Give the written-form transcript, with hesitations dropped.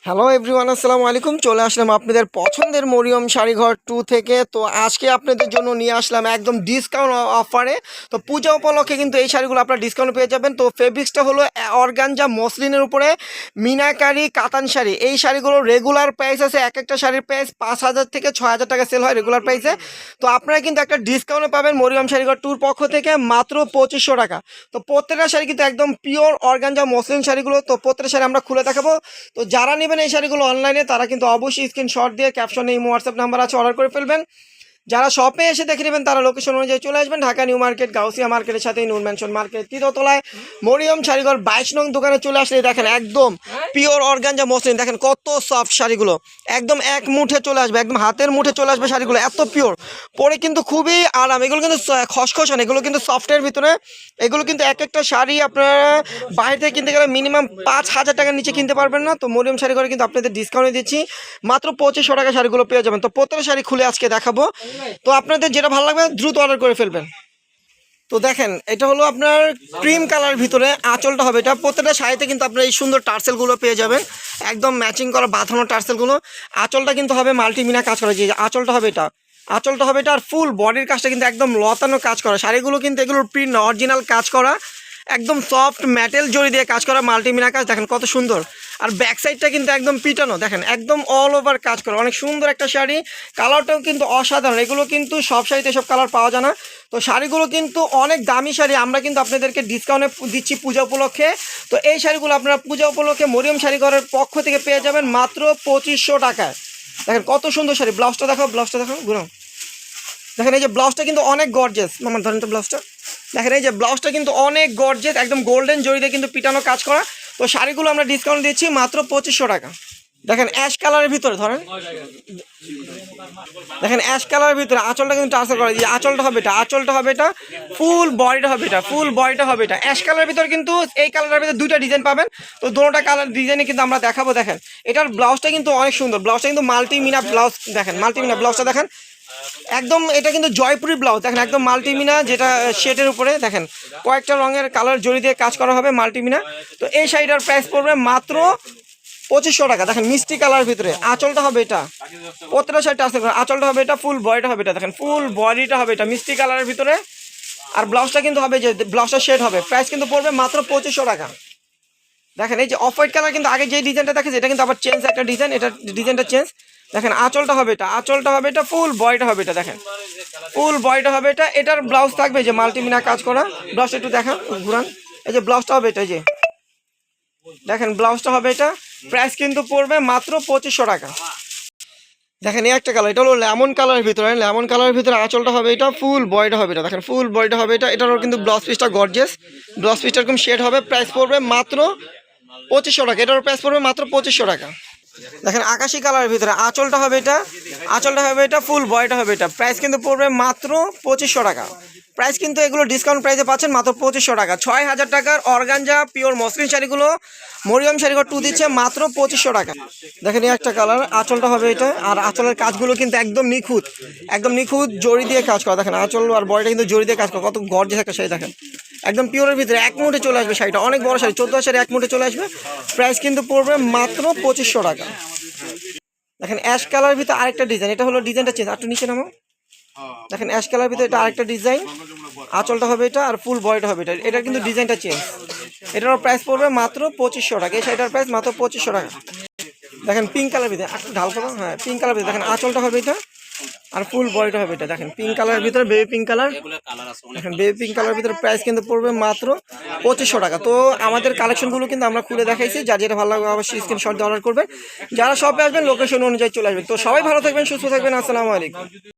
Hello everyone, আসসালামু আলাইকুম। চলে আসলাম আপনাদের পছন্দের মরিয়ম শাড়িঘর 2 থেকে। তো আজকে আপনাদের জন্য নিয়ে আসলাম একদম ডিসকাউন্ট অফারে। তো পূজা উপলক্ষে কিন্তু এই শাড়িগুলো আপনারা ডিসকাউন্ট পেয়ে যাবেন। তো ফেব্রিক্সটা হলো অর্গানজা মসলিনের উপরে মিনাকারি কাতান শাড়ি। এই শাড়িগুলোর রেগুলার প্রাইস আছে, এক একটা শাড়ির প্রাইস 5,000 থেকে 6,000 টাকা সেল হয় রেগুলার প্রাইসে। তো আপনারা কিন্তু একটা ডিসকাউন্টে পাবেন মরিয়ম শাড়িঘর 2 পক্ষ থেকে মাত্র 2500 টাকা। তো প্রত্যেকটা শাড়ি কিন্তু একদম পিওর অর্গানজা মসলিন শাড়িগুলো। তো প্রত্যেকটা শাড়ি আমরা খুলে দেখাবো। তো যারা নেবেন এই শাড়িগুলো অনলাইনে তারা কিন্তু অবশ্যই স্ক্রিনশট দিয়ে ক্যাপশনে এই হোয়াটসঅ্যাপ নাম্বার আছে, অর্ডার করে ফেলবেন। যারা শপে এসে দেখে নেবেন তারা লোকেশন অনুযায়ী চলে আসবেন। ঢাকা নিউ মার্কেট গাউসিয়া মার্কেটের সাথে নূর ম্যানশন মার্কেট তৃতীয়তলায় মরিয়ম শাড়িঘর 22 নং দোকানে চলে আসলে দেখেন একদম পিওর অর্গানজা মসলিন। দেখেন কত সফট শাড়িগুলো, একদম এক মুঠে চলে আসবে, একদম হাতের মুঠে চলে আসবে শাড়িগুলো, এত পিওর। পরে কিন্তু খুবই আরাম। এগুলো কিন্তু খসখসান, এগুলো কিন্তু সফটের ভিতরে। এগুলো কিন্তু এক একটা শাড়ি আপনারা বাইরে থেকে কিনতে গেলে মিনিমাম 5,000 টাকার নিচে কিনতে পারবেন না। তো মরিয়ম শাড়িঘরে কিন্তু আপনাদের ডিসকাউন্টে দিচ্ছি, মাত্র 2500 টাকা শাড়িগুলো পেয়ে যাবেন। তো প্রত্যেকটা শাড়ি খুলে আজকে দেখাবো। তো আপনাদের যেটা ভালো লাগবে দ্রুত অর্ডার করে ফেলবেন। তো দেখেন এটা হলো আপনার ক্রিম কালার ভিতরে, আঁচলটা হবে এটা। প্রত্যেকটা শাড়িতে কিন্তু আপনার এই সুন্দর টার্সেলগুলো পেয়ে যাবেন, একদম ম্যাচিং করা বাঁধানো টার্সেলগুলো। আঁচলটা কিন্তু হবে মাল্টিমিনা কাজ করা, যে আঁচলটা হবে এটা, আঁচলটা হবে এটা। আর ফুল বডির কাজটা কিন্তু একদম লতানো কাজ করা। শাড়িগুলো কিন্তু এগুলোর প্রিন্ট অরিজিনাল কাজ করা, একদম সফট মেটেল জড়ি দিয়ে কাজ করা, মাল্টিমিনা কাজ। দেখেন কত সুন্দর। আর ব্যাক সাইডটা কিন্তু একদম পিটানো, দেখেন একদম অল ওভার কাজ করা, অনেক সুন্দর একটা শাড়ি। কালারটাও কিন্তু অসাধারণ। এগুলো কিন্তু সব শাড়িতে সব কালার পাওয়া যায় না। তো শাড়িগুলো কিন্তু অনেক দামি শাড়ি, আমরা কিন্তু আপনাদেরকে ডিসকাউন্টে দিচ্ছি পূজা উপলক্ষে। তো এই শাড়িগুলো আপনারা পূজা উপলক্ষে মরিয়ম শাড়িঘরের পক্ষ থেকে পেয়ে যাবেন মাত্র 2500 টাকায়। দেখেন কত সুন্দর শাড়ি। ব্লাউজটা দেখাও, ব্লাউজটা দেখাও গুলো। দেখেন এই যে ব্লাউজটা কিন্তু অনেক গর্জেস। মামা ধরেন তো ব্লাউজটা। দেখেন এই যে ব্লাউজটা কিন্তু অনেক গর্জেস, একদম গোল্ডেন জড়িতে কিন্তু পিটানো কাজ করা। তো শাড়িগুলো আমরা ডিসকাউন্ট দিচ্ছি মাত্র 2500 টাকা। দেখেন অ্যাশ কালারের ভিতরে, ধরেন দেখেন অ্যাশ কালারের ভিতরে আঁচলটা কিন্তু টার্সেল করা। যে আঁচলটা হবে এটা, আঁচলটা হবে এটা, ফুল বডিটা হবে এটা, ফুল বডিটা হবে এটা। অ্যাশ কালারের ভিতরে কিন্তু এই কালারের ভিতরে দুইটা ডিজাইন পাবেন। তো দুটোটা কালার ডিজাইনে কিন্তু আমরা দেখাবো। দেখেন এটার ব্লাউজটা কিন্তু অনেক সুন্দর। ব্লাউজটা কিন্তু মাল্টিমিনা ব্লাউজ। দেখেন মাল্টিমিনা ব্লাউজটা দেখেন একদম, এটা কিন্তু জয়পুরি ব্লাউজ। দেখেন একদম মাল্টিমিনা, যেটা শেডের উপরে দেখেন কয়েকটা রঙের কালার জড়ি দিয়ে কাজ করা হবে, মাল্টিমিনা। তো এই শাড়িটার প্রাইস পড়বে মাত্র 2500 টাকা। দেখেন মিষ্টি কালারের ভিতরে আঁচলটা হবে এটা, প্রত্যেকটা শাড়িটা আছে, আঁচলটা হবে এটা, ফুল বডিটা হবে এটা। দেখেন ফুল বডিটা হবে এটা মিষ্টি কালারের ভিতরে। আর ব্লাউজটা কিন্তু হবে যে ব্লাউজটা শেড হবে। প্রাইস কিন্তু পড়বে মাত্র 2500 টাকা। দেখেন এই যে অফ হোয়াইট কালার, কিন্তু আগে যে ডিজাইনটা দেখেছে এটা কিন্তু আবার চেঞ্জ একটা ডিজাইন, এটা ডিজাইনটা চেঞ্জ। দেখেন আঁচলটা হবে এটা, আঁচলটা হবে এটা, ফুল বডিটা হবে এটা। দেখেন ফুল বডিটা হবে এটা। এটার ব্লাউজ থাকবে যে মাল্টিমিনা কাজ করা। ব্লাউজটা একটু দেখান, ঘুরান। এই যে ব্লাউজটা হবে এটা, এই যে দেখেন ব্লাউজটা হবে এটা। প্রাইস কিন্তু পড়বে মাত্র 2500 টাকা। দেখেন এই একটা কালার, এটা হলো লেমন কালারের ভিতরে। লেমন কালারের ভিতরে আঁচলটা হবে এটা, ফুল বডিটা হবে এটা। দেখেন ফুল বডিটা হবে এটা। এটারও কিন্তু ব্লাউজ পিসটা গর্জিয়াস, ব্লাউজ পিসটা এরকম শেড হবে। প্রাইস পড়বে মাত্র 2500 টাকা। এটার প্রাইস পড়বে মাত্র 2500 টাকা। দেখেন আকাশি কালারের ভিতরে আঁচলটা হবে এটা, আঁচলটা হবে এটা, ফুল বডিটা হবে এটা। প্রাইস কিন্তু পড়বে মাত্র 2500 টাকা। প্রাইস কিন্তু এগুলো ডিসকাউন্ট প্রাইসে পাচ্ছেন মাত্র 2500 টাকা। 6000 টাকার অর্গানজা পিওর মসলিন শাড়িগুলো মরিয়ম শাড়িঘর 2 দিচ্ছে মাত্র 2500 টাকা। দেখেন এই একটা কালার, আঁচলটা হবে এটা। আর আঁচলের কাজগুলো কিন্তু একদম নিখুঁত, একদম নিখুঁত জড়ি দিয়ে কাজ করা। দেখেন আঁচল আর বডিটা কিন্তু জড়ি দিয়ে কাজ করা, কত গর্জিয়াস একটা শাড়ি। দেখেন একদম পিওরের ভিতরে এক মুঠে চলে আসবে শাড়িটা, অনেক বড় শাড়ি, 14 শাড়ি এক মুঠে চলে আসবে। প্রাইস কিন্তু পড়বে মাত্র 2500 টাকা। দেখেন অ্যাশ কালারের ভিতরে আরেকটা ডিজাইন, এটা হলো ডিজাইনটা চেঞ্জ, একটু নিচে নামো। দেখেন অ্যাশ কালারের ভিতরে এটা আরেকটা ডিজাইন, আঁচলটা হবে এটা আর ফুল বডিটা হবে এটা। এটা কিন্তু ডিজাইনটা চেঞ্জ। এটারও প্রাইস পড়বে মাত্র 2500 টাকা। এই শাড়িটার প্রাইস মাত্র 2500 টাকা। দেখেন পিঙ্ক কালার ভিতরে, একটু ঢাল করো। হ্যাঁ পিঙ্ক কালার ভিতরে দেখেন আঁচলটা হবে এটা আর ফুল বডিটা হবে এটা। দেখেন পিঙ্ক কালারের ভিতরে, বেবি পিঙ্ক কালার। দেখেন বেবি পিঙ্ক কালারের ভিতরে প্রাইস কিন্তু পড়বে মাত্র 2500 টাকা। তো আমাদের কালেকশনগুলো কিন্তু আমরা খুলে দেখাইছি, যার যেটা ভালো লাগবে অবশ্যই স্ক্রিনশট দিয়ে অর্ডার করবেন। যারা শপে আসবেন লোকেশন অনুযায়ী চলে আসবেন। তো সবাই ভালো থাকবেন, সুস্থ থাকবেন। আসসালামু আলাইকুম।